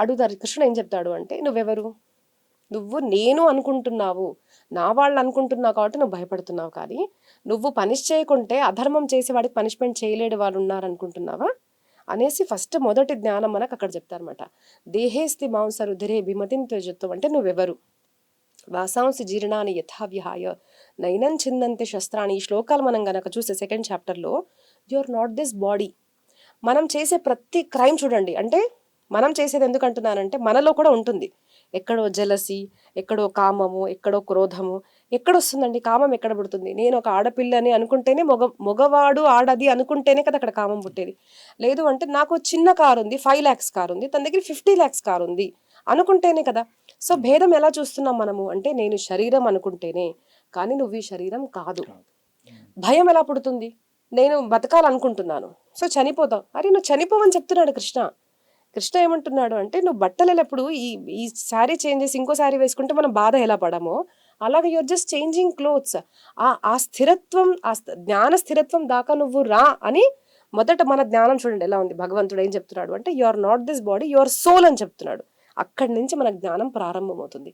అడుగుతారు కృష్ణుడు ఏం చెప్తాడు అంటే, నువ్వెవరు, నువ్వు నేను అనుకుంటున్నావు, నా వాళ్ళు అనుకుంటున్నావు కాబట్టి నువ్వు భయపడుతున్నావు, కానీ నువ్వు పనిష్ చేయకుంటే అధర్మం చేసి వాడికి పనిష్మెంట్ చేయలేడు వాళ్ళు ఉన్నారనుకుంటున్నావా అనేసి ఫస్ట్ మొదటి జ్ఞానం మనకు అక్కడ చెప్తారనమాట. దేహేస్తి మాంసరుధిరే బిమతిం త్యజత్వం అంటే నువ్వెవరు, వాసాంసి జీర్ణాన్ని యథావ్యహాయ నైనం చిందంతి శస్త్రాన్ని. ఈ శ్లోకాలు మనం గనక చూస్తే సెకండ్ చాప్టర్లో, you are not this body. మనం చేసే ప్రతి క్రైమ్ చూడండి, అంటే మనం చేసేది ఎందుకు అంటున్నానంటే మనలో కూడా ఉంటుంది. ఎక్కడో జలసి, ఎక్కడో కామము, ఎక్కడో క్రోధము. ఎక్కడొస్తుందండి కామం, ఎక్కడ పుడుతుంది? నేను ఒక ఆడపిల్లని అనుకుంటేనే, మగవాడు ఆడది అనుకుంటేనే కదా అక్కడ కామం పుట్టేది. లేదు అంటే నాకు చిన్న కారు ఉంది, 5 lakhs కారు ఉంది, తన దగ్గర 50 lakhs కారు ఉంది అనుకుంటేనే కదా. సో భేదం ఎలా చూస్తున్నాం మనము అంటే, నేను శరీరం అనుకుంటేనే, కానీ నువ్వు ఈ శరీరం కాదు. భయం ఎలా పుడుతుంది? నేను బతకాలనుకుంటున్నాను, సో చనిపోతావు. అరే నువ్వు చనిపోవని చెప్తున్నాడు కృష్ణ. కృష్ణ ఏమంటున్నాడు అంటే, నువ్వు బట్టలప్పుడు ఈ శారీ చేంజ్ చేసి ఇంకో శారీ వేసుకుంటే మనం బాధ ఎలా పడమో, అలాగే యూఆర్ జస్ట్ చేంజింగ్ క్లోత్స్. ఆ స్థిరత్వం, జ్ఞాన స్థిరత్వం దాకా నువ్వు రా అని మొదట మన జ్ఞానం చూడండి ఎలా ఉంది. భగవంతుడు ఏం చెప్తున్నాడు అంటే, you are not this body, you are soul అని చెప్తున్నాడు. అక్కడి నుంచి మన జ్ఞానం ప్రారంభమవుతుంది.